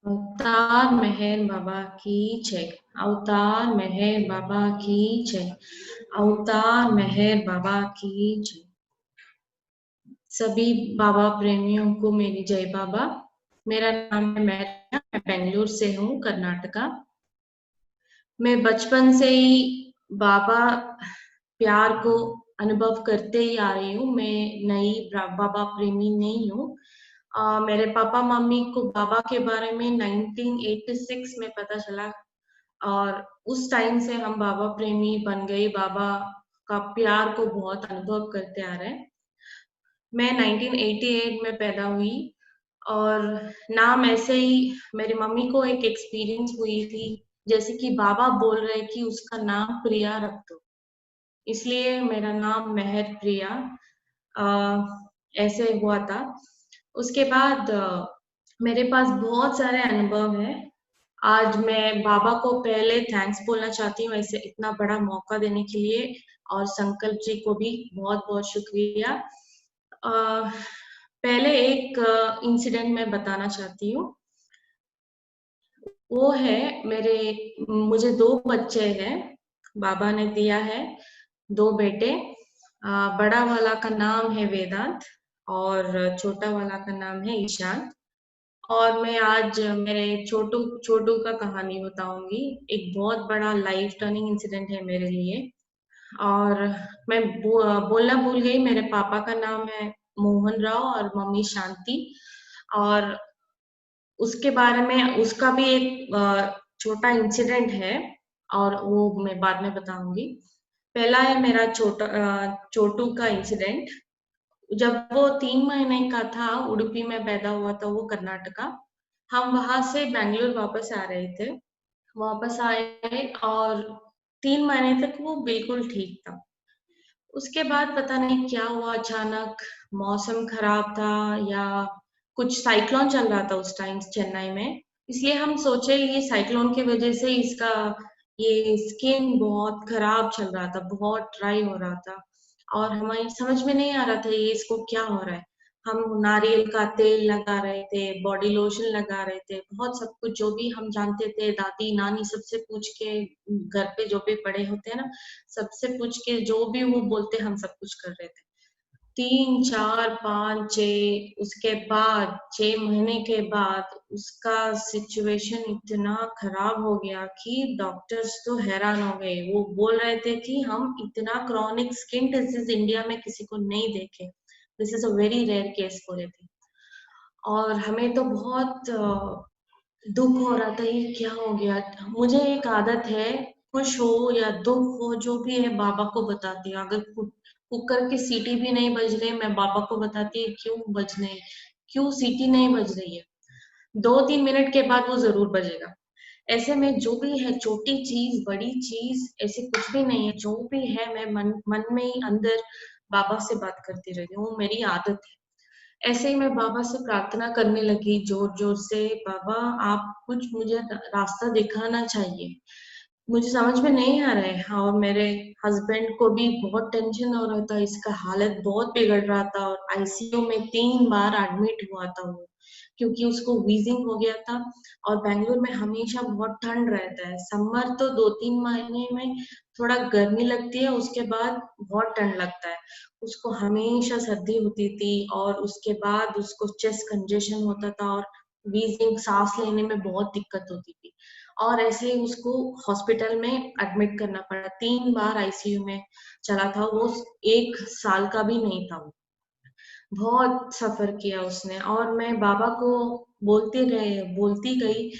अवतार मेहर बाबा की जय। अवतार मेहर बाबा की जय। अवतार मेहर बाबा की जय। सभी बाबा प्रेमियों को मेरी जय बाबा। मेरा नाम है महरिया, मैं बेंगलुरु से हूँ, कर्नाटका। मैं बचपन से ही बाबा प्यार को अनुभव करते ही आ रही हूँ। मैं नई बाबा प्रेमी नहीं हूँ। मेरे पापा मम्मी को बाबा के बारे में 1986 में पता चला और उस टाइम से हम बाबा प्रेमी बन गए। बाबा का प्यार को बहुत अनुभव करते आ रहे हैं। मैं 1988 में पैदा हुई और नाम ऐसे ही मेरी मम्मी को एक एक्सपीरियंस हुई थी, जैसे कि बाबा बोल रहे कि उसका नाम प्रिया रख दो, इसलिए मेरा नाम मेहर प्रिया अ, ऐसे हुआ था। उसके बाद मेरे पास बहुत सारे अनुभव हैं। आज मैं बाबा को पहले थैंक्स बोलना चाहती हूँ ऐसे इतना बड़ा मौका देने के लिए, और संकल्प जी को भी बहुत बहुत शुक्रिया। पहले एक इंसिडेंट मैं बताना चाहती हूँ। वो है मेरे मुझे दो बच्चे हैं, बाबा ने दिया है दो बेटे। बड़ा वाला का नाम है वेदांत और छोटा वाला का नाम है ईशान। और मैं आज मेरे छोटू छोटू का कहानी बताऊंगी। एक बहुत बड़ा लाइफ टर्निंग इंसिडेंट है मेरे लिए। और मैं बोलना भूल गई, मेरे पापा का नाम है मोहन राव और मम्मी शांति। और उसके बारे में उसका भी एक छोटा इंसिडेंट है और वो मैं बाद में बताऊंगी। पहला है मेरा छोटू का इंसिडेंट। जब वो 3 महीने का था, उडुपी में पैदा हुआ था, वो कर्नाटका। हम वहां से बैंगलोर वापस आ रहे थे। वापस आए और 3 महीने तक वो बिल्कुल ठीक था। उसके बाद पता नहीं क्या हुआ, अचानक मौसम खराब था या कुछ साइक्लोन चल रहा था उस टाइम चेन्नई में। इसलिए हम सोचे ये साइक्लोन की वजह से इसका ये स्किन बहुत खराब चल रहा था, बहुत ड्राई हो रहा था। और हमें समझ में नहीं आ रहा था ये इसको क्या हो रहा है। हम नारियल का तेल लगा रहे थे, बॉडी लोशन लगा रहे थे, बहुत सब कुछ जो भी हम जानते थे, दादी नानी सबसे पूछ के, घर पे जो भी बड़े होते हैं ना, सबसे पूछ के जो भी वो बोलते हम सब कुछ कर रहे थे। 3 4 5 6, उसके बाद 6 महीने के बाद उसका सिचुएशन इतना खराब हो गया कि डॉक्टर्स तो हैरान हो गए। वो बोल रहे थे कि हम इतना क्रॉनिक स्किन डिजीज इंडिया में किसी को नहीं देखे, this is a very rare case बोल रहे थे। और हमें तो बहुत दुख हो रहा था, ये क्या हो गया। मुझे एक आदत है, खुश हो या दुख हो जो भी है बाबा को बताती हूँ। अगर कुकर की सीटी भी नहीं बज रही, मैं बाबा को बताती है क्यों बज नहीं, क्यों सीटी नहीं बज रही है। 2 3 मिनट के बाद वो जरूर बजेगा। ऐसे में जो भी है, छोटी चीज बड़ी चीज ऐसे कुछ भी नहीं है, जो भी है मैं मन मन में ही अंदर बाबा से बात करती रहती हूँ, वो मेरी आदत है। ऐसे ही मैं बाबा से प्रार्थना करने लगी जोर जोर से, बाबा आप कुछ मुझे रास्ता दिखाना चाहिए, मुझे समझ में नहीं आ रहा है। और मेरे हस्बैंड को भी बहुत टेंशन हो रहा था, इसका हालत बहुत बिगड़ रहा था और आईसीयू में 3 बार एडमिट हुआ था वो, क्योंकि उसको वीजिंग हो गया था। और बैंगलोर में हमेशा बहुत ठंड रहता है, समर तो 2 3 महीने में थोड़ा गर्मी लगती है, उसके बाद बहुत ठंड लगता है। उसको हमेशा सर्दी होती थी और उसके बाद उसको चेस्ट कंजेशन होता था और वीजिंग, सांस लेने में बहुत दिक्कत होती थी। और ऐसे ही उसको हॉस्पिटल में एडमिट करना पड़ा, 3 बार आईसीयू में चला था वो। 1 साल का भी नहीं था वो। बहुत सफर किया उसने और मैं बाबा को बोलती गई,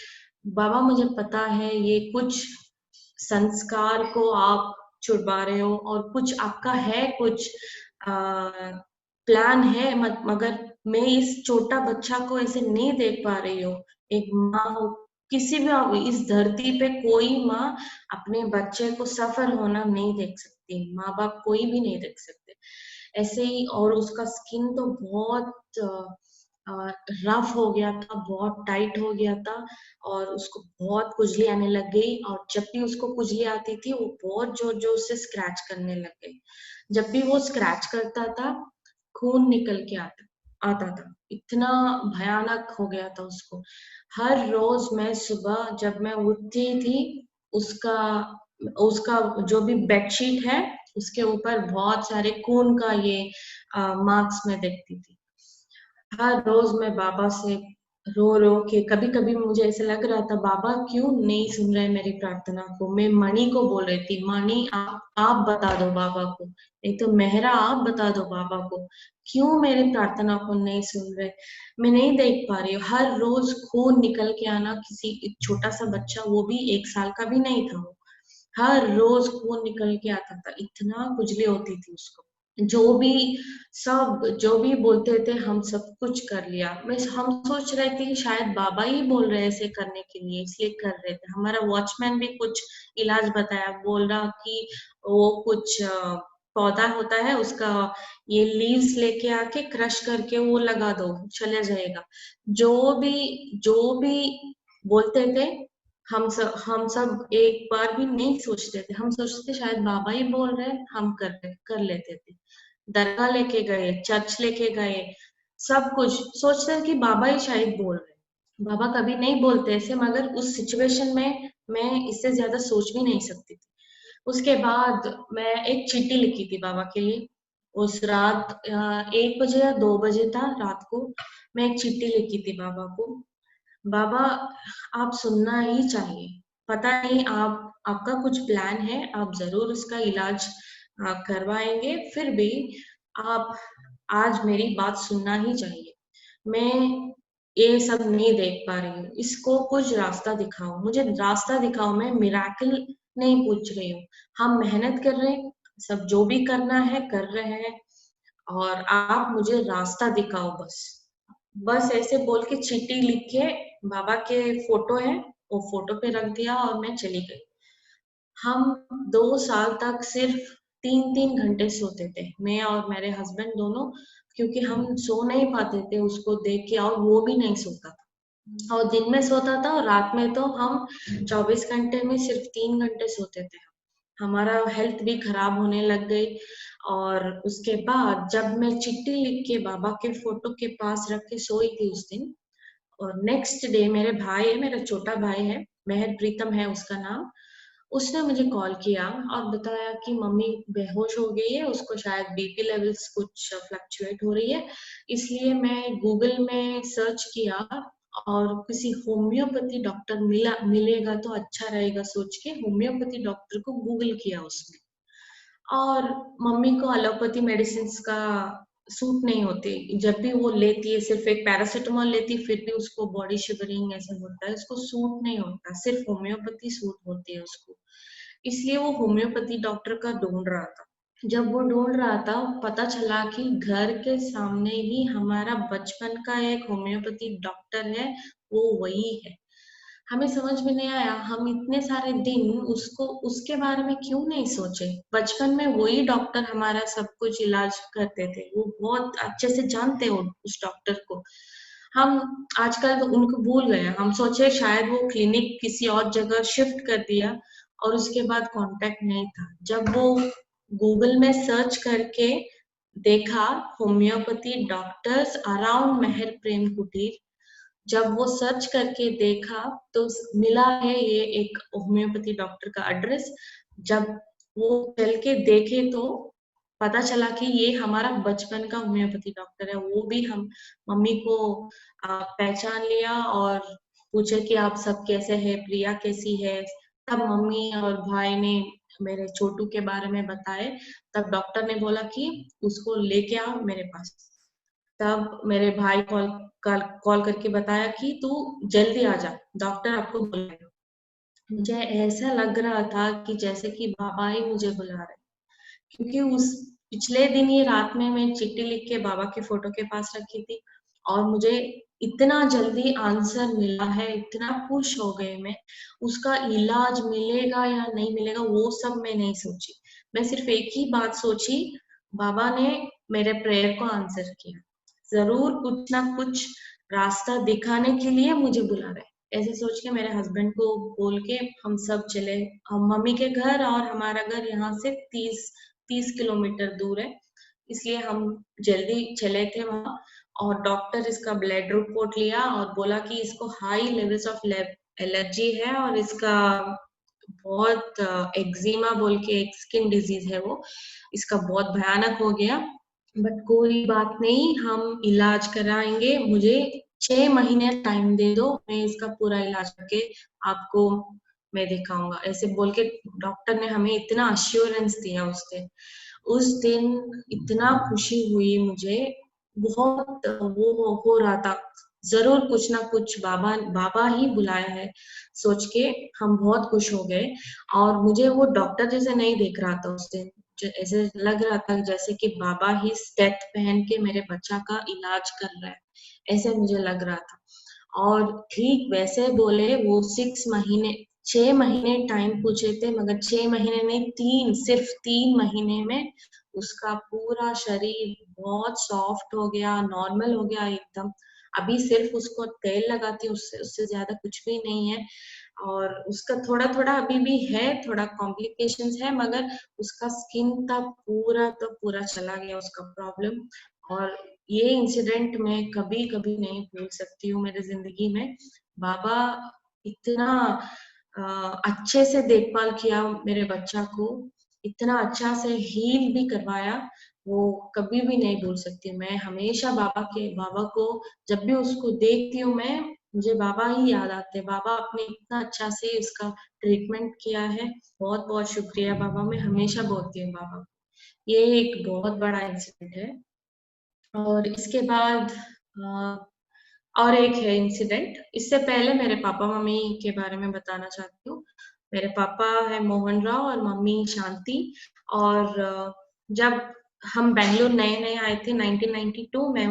बाबा मुझे पता है ये कुछ संस्कार को आप छुड़वा रहे हो और कुछ आपका है, कुछ प्लान है, मगर मैं इस छोटा बच्चा को ऐसे नहीं देख पा रही हूँ। एक माँ हो, किसी भी इस धरती पे कोई माँ अपने बच्चे को सफर होना नहीं देख सकती, माँ बाप कोई भी नहीं देख सकते। ऐसे ही, और उसका स्किन तो बहुत रफ हो गया था, बहुत टाइट हो गया था और उसको बहुत खुजली आने लग गई। और जब भी उसको खुजली आती थी वो बहुत जोर जोर से स्क्रैच करने लग गई। जब भी वो स्क्रैच करता था खून निकल के आता। आता था। इतना भयानक हो गया था उसको। हर रोज मैं सुबह जब मैं उठती थी, उसका उसका जो भी बेडशीट है, उसके ऊपर बहुत सारे खून का ये मार्क्स मैं देखती थी। हर रोज मैं बाबा से रो रो के, कभी कभी मुझे ऐसा लग रहा था बाबा क्यों नहीं सुन रहे मेरी प्रार्थना को। मैं मणि को बोल रही थी, मणि आप बता दो बाबा को, नहीं तो मेहरा आप बता दो बाबा को, क्यों मेरी प्रार्थना को नहीं सुन रहे। मैं नहीं देख पा रही हूँ। हर रोज खून निकल के आना, किसी एक छोटा सा बच्चा, वो भी 1 साल का भी नहीं था वो, हर रोज खून निकल के आता था। इतना खुजली होती थी उसको। जो भी जो भी बोलते थे हम सब कुछ कर लिया। मैं हम सोच रहे थे कि शायद बाबा ही बोल रहे हैं ऐसे करने के लिए, इसलिए कर रहे थे। हमारा वॉचमैन भी कुछ इलाज बताया, बोल रहा कि वो कुछ पौधा होता है उसका, ये लीव्स लेके आके क्रश करके वो लगा दो, चले जाएगा। जो भी बोलते थे, हम सब एक बार भी नहीं सोचते थे। हम सोचते थे शायद बाबा ही बोल रहे हैं, हम कर लेते थे। दरगाह लेके गए, चर्च लेके गए, सब कुछ सोचते थे कि बाबा ही शायद बोल रहे हैं। बाबा कभी नहीं बोलते ऐसे, मगर उस सिचुएशन में मैं इससे ज्यादा सोच भी नहीं सकती थी। उसके बाद मैं एक चिट्ठी लिखी थी बाबा के लिए। उस रात 1 बजे या 2 बजे था रात को, मैं एक चिट्ठी लिखी थी बाबा को। बाबा, आप सुनना ही चाहिए। पता नहीं आपका कुछ प्लान है, आप जरूर उसका इलाज करवाएंगे, फिर भी आप आज मेरी बात सुनना ही चाहिए। मैं ये सब नहीं देख पा रही हूँ, इसको कुछ रास्ता दिखाओ, मुझे रास्ता दिखाओ। मैं मिराकल नहीं पूछ रही हूँ, हम मेहनत कर रहे हैं, सब जो भी करना है कर रहे हैं, और आप मुझे रास्ता दिखाओ बस। बस ऐसे बोल के चिट्ठी लिख के बाबा के फोटो है, वो फोटो पे रख दिया और मैं चली गई। हम 2 साल तक सिर्फ 3-3 घंटे सोते थे, मैं और मेरे हस्बैंड दोनों, क्योंकि हम सो नहीं पाते थे उसको देख के, और वो भी नहीं सोता था। और दिन में सोता था, और रात में तो हम 24 घंटे में सिर्फ 3 घंटे सोते थे। हमारा हेल्थ भी खराब होने लग गई। और उसके बाद जब मैं चिट्ठी लिख के बाबा के फोटो के पास रख के सोई थी उस दिन, और नेक्स्ट डे मेरे भाई है, मेरा छोटा भाई है, मेहर प्रीतम है उसका नाम, उसने मुझे कॉल किया और बताया कि मम्मी बेहोश हो गई है, उसको शायद बीपी लेवल्स कुछ फ्लक्चुएट हो रही है। इसलिए मैं गूगल में सर्च किया, और किसी होम्योपैथी डॉक्टर मिलेगा तो अच्छा रहेगा सोच के होम्योपैथी डॉक्टर को गूगल किया उसने। और मम्मी को एलोपैथी मेडिसिन का सूट नहीं होती, जब भी वो लेती है सिर्फ एक पैरासिटामोल लेती है, फिर भी उसको बॉडी शिवरिंग ऐसे होता है, उसको सूट नहीं होता, सिर्फ होम्योपैथी सूट होती है उसको। इसलिए वो होम्योपैथी डॉक्टर का ढूंढ रहा था। जब वो ढूंढ रहा था, पता चला कि घर के सामने ही हमारा बचपन का एक होम्योपैथी डॉक्टर है, वो वही है। हमें समझ में नहीं आया, हम इतने सारे दिन उसको उसके बारे में क्यों नहीं सोचे। बचपन में वही डॉक्टर हमारा सब कुछ इलाज करते थे, वो बहुत अच्छे से जानते हो उस डॉक्टर को। हम आजकल उनको भूल गए, हम सोचे शायद वो क्लिनिक किसी और जगह शिफ्ट कर दिया, और उसके बाद कांटेक्ट नहीं था। जब वो गूगल में सर्च करके देखा, होम्योपैथी डॉक्टर्स अराउंड मेहर प्रेम कुटीर, जब वो सर्च करके देखा तो मिला है ये एक होम्योपैथी डॉक्टर का एड्रेस। जब वो चल के देखे तो पता चला कि ये हमारा बचपन का होम्योपैथी डॉक्टर है। वो भी हम मम्मी को पहचान लिया, और पूछे कि आप सब कैसे हैं, प्रिया कैसी है। तब मम्मी और भाई ने मेरे छोटू के बारे में बताए। तब डॉक्टर ने बोला कि उसको लेके आओ मेरे पास। तब मेरे भाई कॉल करके बताया कि तू जल्दी आ जा, डॉक्टर आपको बुलाएगा। मुझे ऐसा लग रहा था कि जैसे कि बाबा ही मुझे बुला रहे, क्योंकि उस पिछले दिन ही रात में मैं चिट्ठी लिख के बाबा के फोटो के पास रखी थी, और मुझे इतना जल्दी आंसर मिला है, इतना खुश हो गई मैं। उसका इलाज मिलेगा या नहीं मिलेगा वो सब मैं नहीं सोची, मैं सिर्फ एक ही बात सोची, बाबा ने मेरे प्रेयर को आंसर किया, जरूर कुछ ना कुछ रास्ता दिखाने के लिए मुझे बुला रहे। ऐसे सोच के मेरे हस्बैंड को बोल के हम सब चले, हम मम्मी के घर, और हमारा घर यहाँ से 30 किलोमीटर दूर है, इसलिए हम जल्दी चले थे वहां। और डॉक्टर इसका ब्लड रिपोर्ट लिया और बोला कि इसको हाई लेवल्स ऑफ एलर्जी है और इसका बहुत एक्जिमा बोल के एक स्किन डिजीज है वो, इसका बहुत भयानक हो गया। बट कोई बात नहीं, हम इलाज कराएंगे, मुझे 6 महीने टाइम दे दो, मैं इसका पूरा इलाज करके आपको मैं दिखाऊंगा, ऐसे बोल के डॉक्टर ने हमें इतना अश्योरेंस दिया उस दिन। उस दिन इतना खुशी हुई मुझे, बहुत वो हो रहा था, जरूर कुछ ना कुछ बाबा बाबा ही बुलाया है सोच के हम बहुत खुश हो गए। और मुझे वो डॉक्टर जैसे नहीं देख रहा था उस दिन, ऐसे लग रहा था जैसे कि बाबा ही स्टेथ पहन के मेरे बच्चा का इलाज कर रहा है, ऐसे मुझे लग रहा था। और ठीक वैसे बोले वो 6 महीने 6 महीने टाइम पूछे थे, मगर 6 महीने नहीं, सिर्फ 3 महीने में उसका पूरा शरीर बहुत सॉफ्ट हो गया, नॉर्मल हो गया एकदम। अभी सिर्फ उसको तेल लगाती हूँ, उससे उससे ज्यादा कुछ भी नहीं है। और उसका थोड़ा थोड़ा अभी भी है, थोड़ा कॉम्प्लिकेशंस है, मगर उसका स्किन का पूरा तो पूरा चला गया उसका प्रॉब्लम। और ये इंसिडेंट मैं कभी कभी नहीं भूल सकती हूँ मेरे जिंदगी में। बाबा इतना अच्छे से देखभाल किया मेरे बच्चा को, इतना अच्छा से हील भी करवाया, वो कभी भी नहीं भूल सकती। मैं हमेशा बाबा को जब भी उसको देखती हूँ मैं, मुझे बाबा ही याद आते हैं। बाबा आपने इतना अच्छा से इसका ट्रीटमेंट किया है, बहुत बहुत शुक्रिया बाबा, मैं हमेशा बोलती हूँ बाबा। ये एक बहुत बड़ा इंसिडेंट है। और इसके बाद और एक है इंसिडेंट, इससे पहले मेरे पापा मम्मी के बारे में बताना चाहती हूँ। मेरे पापा है मोहन राव और मम्मी शांति। और जब हम बेंगलोर नए नए आए थे 1992 में,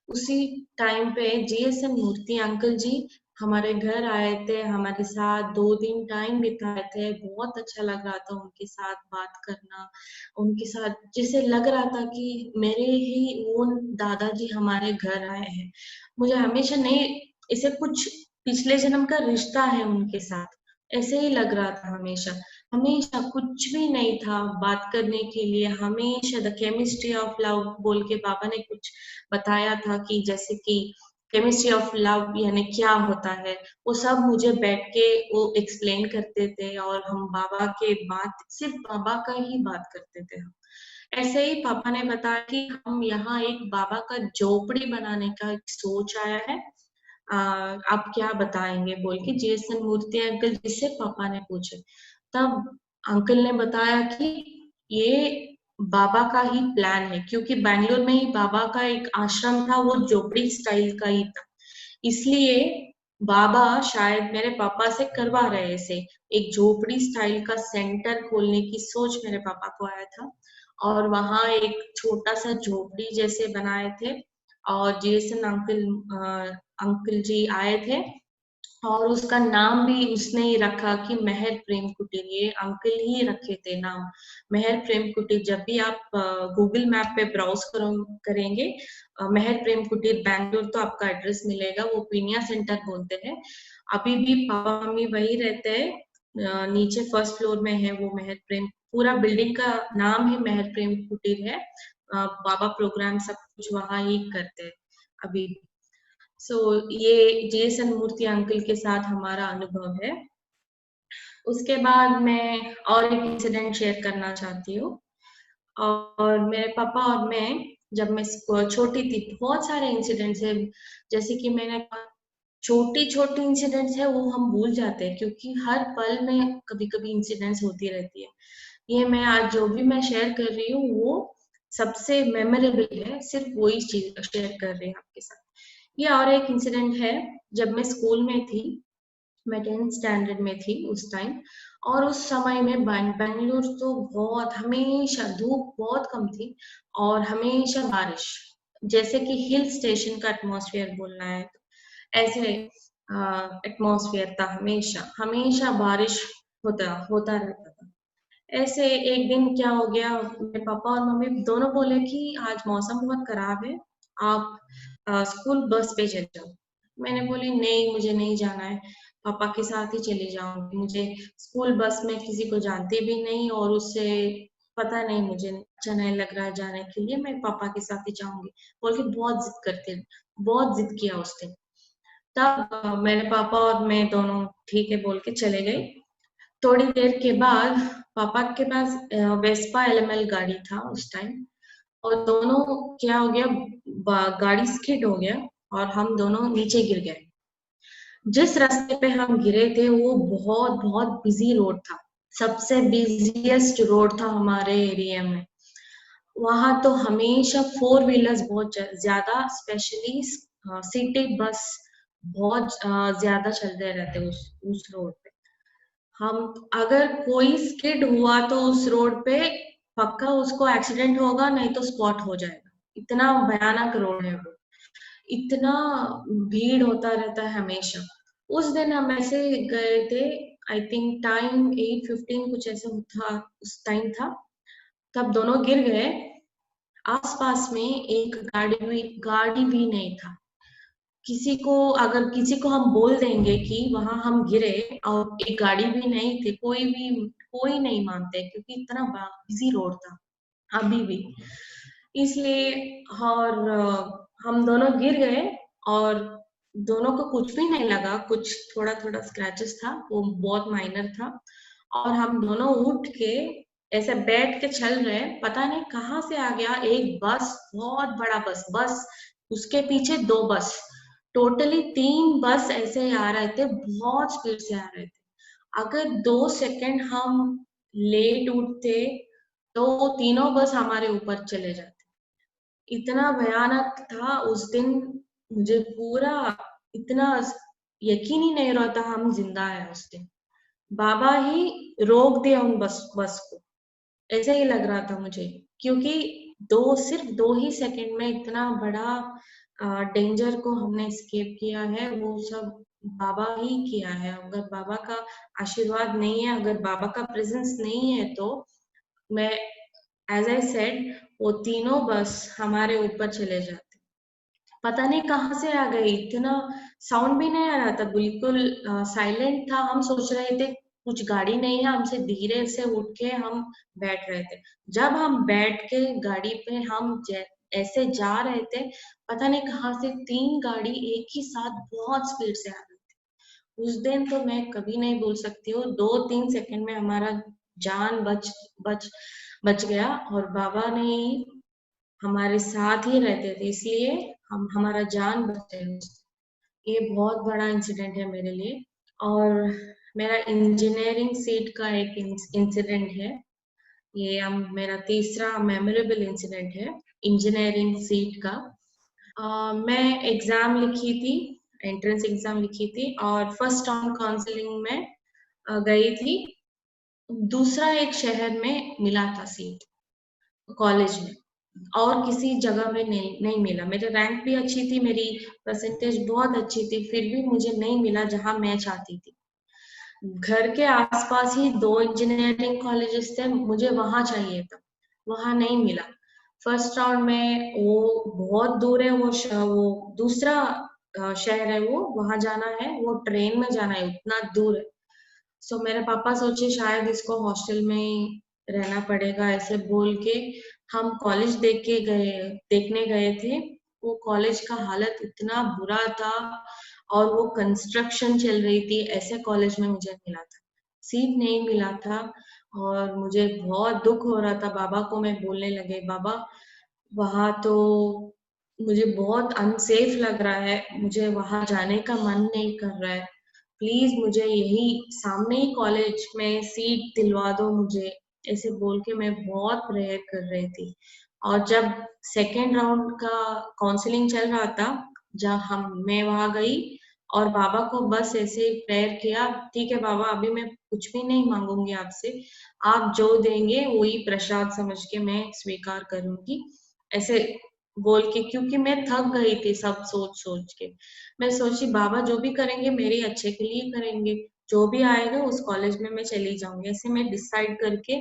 उसी टाइम पे जीएसएन मूर्ति अंकल जी हमारे घर आए थे, हमारे साथ 2 दिन टाइम बिताए थे, बहुत अच्छा लग रहा था उनके साथ बात करना। उनके साथ जैसे लग रहा था कि मेरे ही ओन दादाजी हमारे घर आए हैं। मुझे हमेशा नहीं, इसे कुछ पिछले जन्म का रिश्ता है उनके साथ, ऐसे ही लग रहा था हमेशा। हमेशा कुछ भी नहीं था बात करने के लिए, हमेशा द केमिस्ट्री ऑफ लव बोल के बाबा ने कुछ बताया था कि जैसे कि केमिस्ट्री ऑफ लव यानी क्या होता है, वो सब मुझे बैठ के वो एक्सप्लेन करते थे और हम बाबा के बात, सिर्फ बाबा का ही बात करते थे हम। ऐसे ही पापा ने बताया कि हम यहाँ एक बाबा का झोपड़ी बनाने का एक सोच आया है, आप क्या बताएंगे बोल के जीएसएन मूर्ति अंकल जी से पापा ने पूछे। तब अंकल ने बताया कि ये बाबा का ही प्लान है, क्योंकि बैंगलोर में ही बाबा का एक आश्रम था, वो झोपड़ी स्टाइल का ही था, इसलिए बाबा शायद मेरे पापा से करवा रहे थे, एक झोपड़ी स्टाइल का सेंटर खोलने की सोच मेरे पापा को आया था। और वहां एक छोटा सा झोपड़ी जैसे बनाए थे, और जेसन अंकल जी आए थे, और उसका नाम भी उसने ही रखा कि मेहर प्रेम कुटीर, ये अंकल ही रखे थे नाम, मेहर प्रेम कुटीर। जब भी आप गूगल मैप पे ब्राउज करेंगे मेहर प्रेम कुटीर बैंगलोर, तो आपका एड्रेस मिलेगा, वो पीनिया सेंटर बोलते हैं। अभी भी पापा मम्मी वही रहते हैं, नीचे फर्स्ट फ्लोर में है वो मेहर प्रेम, पूरा बिल्डिंग का नाम ही मेहर प्रेम कुटीर है। बाबा प्रोग्राम सब कुछ वहां ही करते हैं अभी। सो ये जेसन मूर्ति अंकल के साथ हमारा अनुभव है। उसके बाद मैं और एक इंसिडेंट शेयर करना चाहती हूँ। और मेरे पापा और मैं, जब मैं छोटी थी, बहुत सारे इंसिडेंट्स है, जैसे कि मैंने कहा छोटी छोटी इंसिडेंट्स है वो हम भूल जाते हैं, क्योंकि हर पल में कभी कभी इंसिडेंट्स होती रहती है। ये मैं आज जो भी मैं शेयर कर रही हूँ वो सबसे मेमोरेबल है, सिर्फ वही चीज शेयर कर रही हूँ आपके साथ। ये और एक इंसिडेंट है, जब मैं स्कूल में थी, मैं 10th स्टैंडर्ड में थी उस टाइम। और उस समय में बेंगलुरु तो बहुत, हमेशा धूप बहुत कम थी और हमेशा बारिश, जैसे कि हिल स्टेशन का एटमॉस्फेयर बोलना है, ऐसे एटमॉस्फेयर था, हमेशा हमेशा बारिश होता होता रहता था। ऐसे एक दिन क्या हो गया, मेरे पापा और मम्मी दोनों बोले कि आज मौसम बहुत खराब है, आप स्कूल बस पे चले जाओ। मैंने बोली नहीं, मुझे नहीं जाना है, पापा के साथ ही चली जाऊंगी, मुझे स्कूल बस में किसी को जानती भी नहीं और उससे पता नहीं मुझे अच्छा नहीं लग रहा है जाने के लिए, मैं पापा के साथ ही जाऊंगी बोल के बहुत जिद करते, बहुत जिद किया उस दिन। तब मेरे पापा और मैं दोनों ठीक है बोल के चले गए। थोड़ी देर के बाद पापा के पास वेस्पा एलएमएल गाड़ी था उस टाइम, और दोनों क्या हो गया, गाड़ी स्किड हो गया और हम दोनों नीचे गिर गए। जिस रास्ते पे हम गिरे थे वो बहुत बहुत बिजी रोड था, सबसे बिजिएस्ट रोड था हमारे एरिया में। वहां तो हमेशा फोर व्हीलर्स बहुत ज्यादा, स्पेशली सिटी बस बहुत ज्यादा चलते रहते उस रोड पे। हम अगर कोई स्किड हुआ तो उस रोड पे पक्का उसको एक्सीडेंट होगा, नहीं तो स्पॉट हो जाएगा। इतना भयानक रोड है वो, इतना भीड़ होता रहता है हमेशा। उस दिन हम ऐसे गए थे, आई थिंक टाइम 8:15 कुछ ऐसा था, उस टाइम था। तब दोनों गिर गए। आसपास में एक गाड़ी भी नहीं था। किसी को अगर किसी को हम बोल देंगे कि वहां हम गिरे और एक गाड़ी भी नहीं थी, कोई नहीं मानते, क्योंकि इतना बिजी रोड था अभी भी। इसलिए और हम दोनों गिर गए, और दोनों को कुछ भी नहीं लगा, कुछ थोड़ा थोड़ा स्क्रैचेस था, वो बहुत माइनर था। और हम दोनों उठ के ऐसे बैठ के चल रहे, पता नहीं कहाँ से आ गया एक बस, बहुत बड़ा बस, उसके पीछे दो बस, टोटली तीन बस ऐसे आ रहे थे, बहुत स्पीड से आ रहे थे। अगर 2 सेकंड हम लेट उठते तो वो तीनों बस हमारे ऊपर चले जाते। इतना भयानक था उस दिन। मुझे पूरा इतना यकीन ही नहीं रहा था हम जिंदा है उस दिन। बाबा ही रोक दिया उन बस को, ऐसे ही लग रहा था मुझे, क्योंकि सिर्फ 2 ही सेकंड में इतना बड़ा डेंजर को हमने स्केप किया है। वो सब बाबा ही किया है। अगर बाबा का आशीर्वाद नहीं है, अगर बाबा का प्रेजेंस नहीं है, तो मैं, एज आई सेड, वो तीनों बस हमारे ऊपर चले जाते। पता नहीं कहाँ से आ गई, इतना साउंड भी नहीं आ रहा था, बिल्कुल साइलेंट था। हम सोच रहे थे कुछ गाड़ी नहीं है, हमसे धीरे से उठ के हम बैठ रहे थे। जब हम बैठ के गाड़ी पे ऐसे जा रहे थे, पता नहीं कहाँ से तीन गाड़ी एक ही साथ बहुत स्पीड से आ रही थी। उस दिन तो मैं कभी नहीं भूल सकती हूँ, 2-3 सेकंड में हमारा जान बच बच गया, और बाबा ने हमारे साथ ही रहते थे, इसलिए हम हमारा जान बचे। ये बहुत बड़ा इंसिडेंट है मेरे लिए। और मेरा इंजीनियरिंग सीट का एक इंसिडेंट है। ये मेरा तीसरा मेमोरेबल इंसिडेंट है इंजीनियरिंग सीट का। मैं एग्जाम लिखी थी, एंट्रेंस एग्जाम लिखी थी, और फर्स्ट राउंड काउंसलिंग में गई थी। दूसरा एक शहर में मिला था सीट, कॉलेज में, और किसी जगह में नहीं मिला। मेरे रैंक भी अच्छी थी, मेरी परसेंटेज बहुत अच्छी थी, फिर भी मुझे नहीं मिला जहां मैं चाहती थी। घर के आसपास ही दो इंजीनियरिंग कॉलेजेस थे, मुझे वहां चाहिए था, वहां नहीं मिला। फर्स्ट राउंड में वो बहुत दूर है, वो दूसरा शहर है, वो वहां जाना है, वो ट्रेन में जाना है, उतना दूर है। सो मेरे पापा सोचे शायद इसको हॉस्टल में ही रहना पड़ेगा, ऐसे बोल के हम कॉलेज देखने गए थे। वो कॉलेज का हालत इतना बुरा था, और वो कंस्ट्रक्शन चल रही थी, ऐसे कॉलेज में मुझे मिला था, सीट नहीं मिला था। और मुझे बहुत दुख हो रहा था। बाबा को मैं बोलने लगे, बाबा वहां तो मुझे बहुत अनसेफ लग रहा है, मुझे वहां जाने का मन नहीं कर रहा है, प्लीज मुझे यही सामने ही कॉलेज में सीट दिलवा दो मुझे, ऐसे बोल के मैं बहुत प्रेयर कर रही थी। और जब सेकेंड राउंड का काउंसलिंग चल रहा था, मैं वहां गई, और बाबा को बस ऐसे प्रेयर किया, ठीक है बाबा, अभी मैं कुछ भी नहीं मांगूंगी आपसे, आप जो देंगे वही प्रसाद समझ के मैं स्वीकार करूंगी, ऐसे बोल के, क्योंकि मैं थक गई थी सब सोच सोच के। मैं सोची बाबा जो भी करेंगे मेरे अच्छे के लिए करेंगे, जो भी आएगा उस कॉलेज में मैं चली जाऊंगी, ऐसे मैं डिसाइड करके,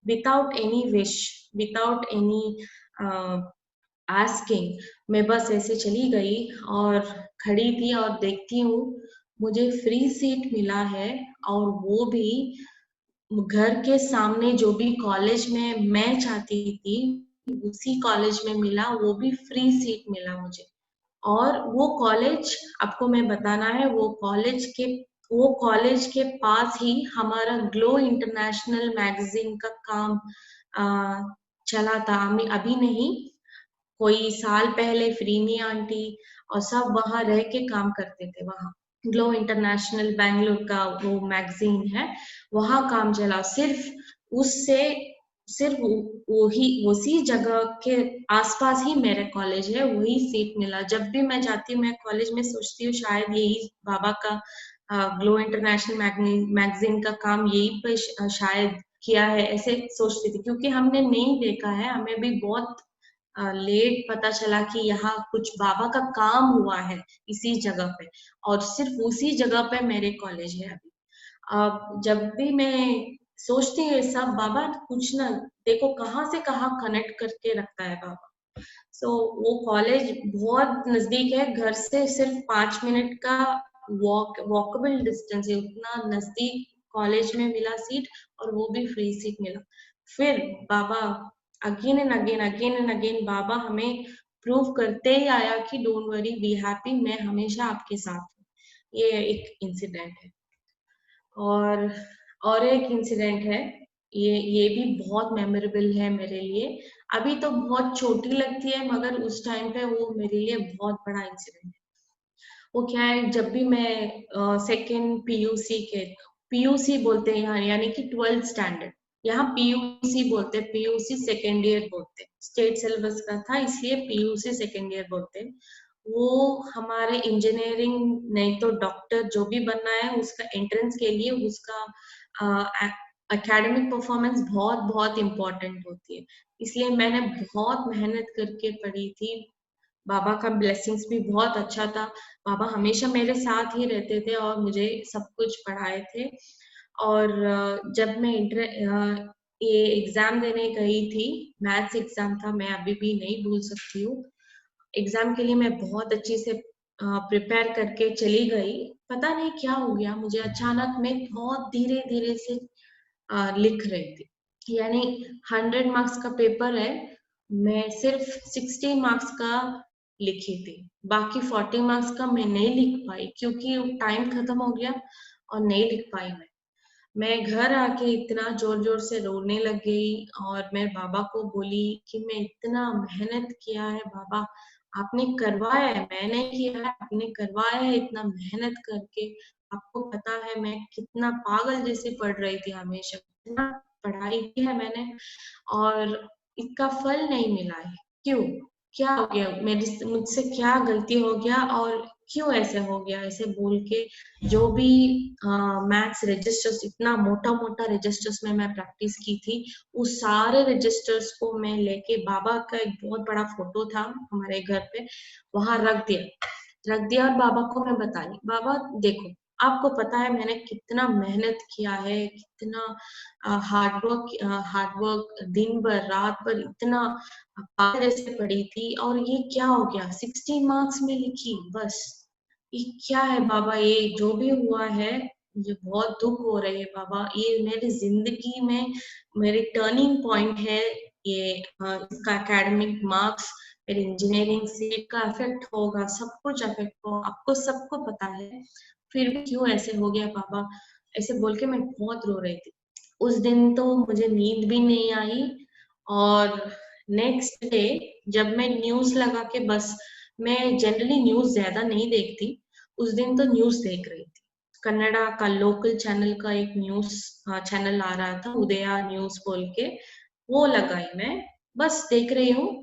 without any wish, without any asking, मैं बस ऐसे चली गई और खड़ी थी, और देखती हूँ मुझे फ्री सीट मिला है, और वो भी घर के सामने जो भी कॉलेज में मैं चाहती थी, उसी कॉलेज में मिला, वो भी फ्री सीट मिला मुझे। और वो कॉलेज आपको मैं बताना है, वो कॉलेज के पास ही हमारा ग्लो इंटरनेशनल मैगजीन का काम चला था। अभी नहीं, कोई साल पहले फ्रीनी आंटी और सब वहां रह के काम करते थे वहां। ग्लो इंटरनेशनल बैंगलोर का वो मैगजीन है, वहां काम चला। उससे सिर्फ वही उसी जगह के आसपास ही मेरे कॉलेज है, वही सीट मिला। जब भी मैं जाती हूँ मैं कॉलेज में, सोचती हूँ शायद यही बाबा का ग्लो इंटरनेशनल मैगजीन का काम यही पे शायद किया है, ऐसे सोचती थी। क्योंकि हमने नहीं देखा है, हमें भी बहुत लेट पता चला कि यहाँ कुछ बाबा का काम हुआ है इसी जगह पे, और सिर्फ उसी जगह पे मेरे कॉलेज है अभी। अब जब भी मैं सोचती हूँ सब, बाबा कुछ ना, देखो कहाँ से कहाँ कनेक्ट करके रखता है बाबा। वो कॉलेज बहुत नजदीक है घर से, सिर्फ 5 मिनट का वॉकबल डिस्टेंस है, उतना नजदीक कॉलेज में मिला सीट, और वो भी फ्री सीट मिला। फिर बाबा अगेन एंड अगेन बाबा हमें प्रूव करते ही आया कि डोंट वरी, बी हैप्पी, मैं हमेशा आपके साथ हूँ। ये एक इंसिडेंट है। और और एक इंसिडेंट है, ये भी बहुत मेमोरेबल है मेरे लिए। अभी तो बहुत छोटी लगती है, मगर उस टाइम पे वो मेरे लिए बहुत बड़ा इंसिडेंट है। वो क्या है, जब भी मैं सेकेंड पीयूसी बोलते हैं यहाँ, यानी कि 12th स्टैंडर्ड, यहाँ पीयूसी बोलते हैं, पीयूसी सेकेंड ईयर बोलते हैं। स्टेट सिलेबस का था इसलिए पीयूसी सेकेंड ईयर बोलते हैं। वो हमारे इंजीनियरिंग नहीं तो डॉक्टर जो भी बनना है, उसका एंट्रेंस के लिए उसका एकेडमिक परफॉर्मेंस बहुत बहुत इम्पोर्टेंट होती है। इसलिए मैंने बहुत मेहनत करके पढ़ी थी। बाबा का ब्लेसिंग्स भी बहुत अच्छा था। बाबा हमेशा मेरे साथ ही रहते थे और मुझे सब कुछ पढ़ाए थे। और जब मैं ये एग्जाम देने गई थी, मैथ्स एग्जाम था, मैं अभी भी नहीं भूल सकती हूँ। एग्जाम के लिए मैं बहुत अच्छे से प्रिपेयर करके चली गई। पता नहीं क्या हो गया मुझे, अचानक मैं बहुत धीरे धीरे से लिख रही थी। यानी 100 मार्क्स का पेपर है, मैं सिर्फ 60 मार्क्स का लिखी थी। बाकी 40 मार्क्स का मैं नहीं लिख पाई, क्योंकि टाइम खत्म हो गया और नहीं लिख पाई मैं घर आके इतना जोर जोर से रोने लग गई, और मैं बाबा को बोली कि मैं इतना मेहनत किया है बाबा, आपने करवाया है, मैंने किया है, आपने करवाया है इतना मेहनत करके। आपको पता है मैं कितना पागल जैसे पढ़ रही थी, हमेशा इतना पढ़ाई की है मैंने, और इसका फल नहीं मिला है। क्यों? क्या हो गया मेरे मुझसे, क्या गलती हो गया, और क्यों ऐसे हो गया, ऐसे बोल के जो भी मैथ्स रजिस्टर्स, इतना मोटा मोटा रजिस्टर्स में मैं प्रैक्टिस की थी, उस सारे रजिस्टर्स को मैं लेके, बाबा का एक बहुत बड़ा फोटो था हमारे घर पे, वहां रख दिया और बाबा को मैं बताई, बाबा देखो, आपको पता है मैंने कितना मेहनत किया है, कितना हार्ड वर्क दिन भर रात भर इतना पागल जैसे पढ़ी थी, और ये क्या हो गया, 60 मार्क्स में लिखी बस। ये क्या है बाबा, ये जो भी हुआ है, मुझे बहुत दुख हो रही है बाबा, ये मेरी जिंदगी में मेरी टर्निंग पॉइंट है। ये इसका एकेडमिक मार्क्स मेरी इंजीनियरिंग सीट का इफेक्ट होगा, सब कुछ इफेक्ट हो, आपको सबको पता है, फिर भी क्यों ऐसे हो गया बाबा, ऐसे बोल के मैं बहुत रो रही थी। उस दिन तो मुझे नींद भी नहीं आई। और नेक्स्ट डे जब मैं न्यूज लगा के, बस मैं जनरली न्यूज ज्यादा नहीं देखती, उस दिन तो न्यूज देख रही थी। कन्नड़ा का लोकल चैनल का एक न्यूज चैनल आ रहा था, उदया न्यूज बोल के, वो लगाई मैं, बस देख रही हूँ।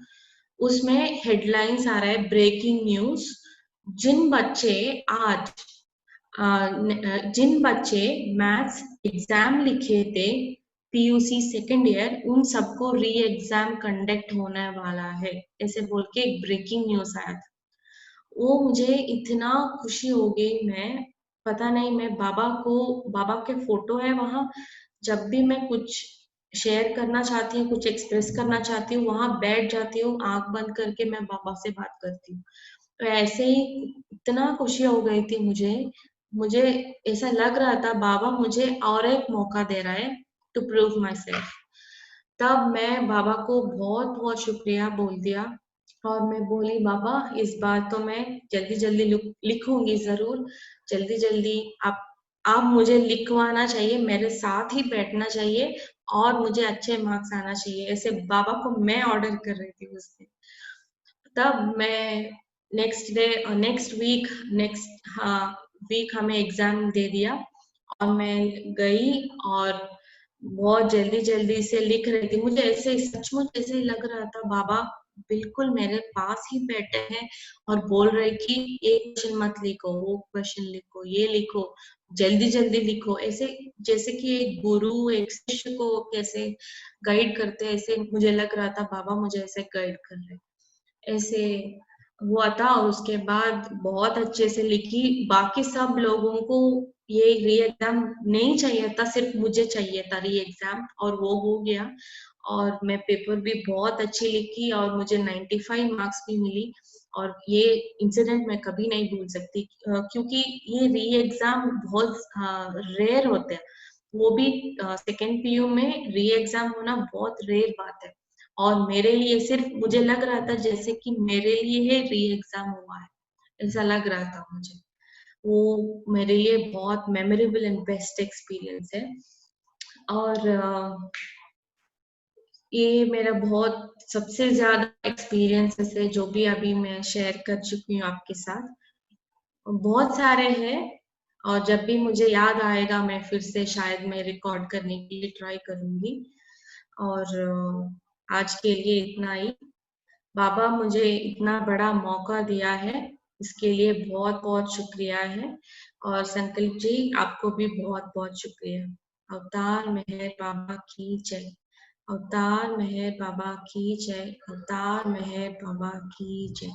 उसमें हेडलाइंस आ रहा है, ब्रेकिंग न्यूज, जिन बच्चे आज जिन बच्चे मैथ्स एग्जाम लिखे थे पीयूसी सेकेंड ईयर, उन सबको री एग्जाम कंडक्ट होने वाला है, ऐसे बोल के एक ब्रेकिंग न्यूज आया था। वो मुझे इतना खुशी हो गई, मैं पता नहीं, मैं बाबा के फोटो है वहां, जब भी मैं कुछ शेयर करना चाहती हूँ, कुछ एक्सप्रेस करना चाहती हूँ, वहां बैठ जाती हूँ, आंख बंद करके मैं बाबा से बात करती हूँ। तो ऐसे ही इतना खुशी हो गई थी मुझे मुझे ऐसा लग रहा था बाबा मुझे और एक मौका दे रहा है, टू प्रूव माई सेल्फ। तब मैं बाबा को बहुत बहुत शुक्रिया बोल दिया और मैं बोली बाबा इस बार तो मैं जल्दी जल्दी लिखूंगी जरूर, जल्दी जल्दी आप मुझे लिखवाना चाहिए, मेरे साथ ही बैठना चाहिए और मुझे अच्छे मार्क्स आना चाहिए, ऐसे बाबा को मैं ऑर्डर कर रही थी उस दिन। तब मैं नेक्स्ट वीक हाँ वीक हमें एग्जाम दे दिया और मैं गई और बहुत जल्दी जल्दी से लिख रही थी। मुझे ऐसे सचमुच ऐसे ही लग रहा था बाबा बिल्कुल मेरे पास ही बैठे हैं और बोल रहे कि ये क्वेश्चन मत लिखो, वो क्वेश्चन लिखो, ये लिखो, जल्दी जल्दी लिखो, ऐसे जैसे कि एक गुरु एक शिष्य को कैसे गाइड करते हैं, ऐसे मुझे लग रहा था बाबा मुझे ऐसे गाइड कर रहे। ऐसे हुआ था और उसके बाद बहुत अच्छे से लिखी। बाकी सब लोगों को ये री एग्जाम नहीं चाहिए था, सिर्फ मुझे चाहिए था री एग्जाम और वो हो गया और मैं पेपर भी बहुत अच्छी लिखी और मुझे 95 मार्क्स भी मिली। और ये इंसिडेंट मैं कभी नहीं भूल सकती क्योंकि ये री एग्जाम बहुत रेयर होते हैं, वो भी सेकेंड पीयू में री एग्जाम होना बहुत रेयर बात है। और मेरे लिए सिर्फ मुझे लग रहा था जैसे कि मेरे लिए ही री एग्जाम हुआ है, ऐसा लग रहा था मुझे। वो मेरे लिए बहुत मेमोरेबल एंड बेस्ट एक्सपीरियंस है। और ये मेरा बहुत सबसे ज्यादा एक्सपीरियंसेस है जो भी अभी मैं शेयर कर चुकी हूँ आपके साथ। बहुत सारे हैं और जब भी मुझे याद आएगा मैं फिर से शायद मैं रिकॉर्ड करने के लिए ट्राई करूंगी। और आज के लिए इतना ही। बाबा मुझे इतना बड़ा मौका दिया है इसके लिए बहुत बहुत शुक्रिया है। और संकल्प जी आपको भी बहुत बहुत शुक्रिया। अवतार मेहर बाबा की जय। अवतार मेहर बाबा की जय। अवतार मेहर बाबा की जय।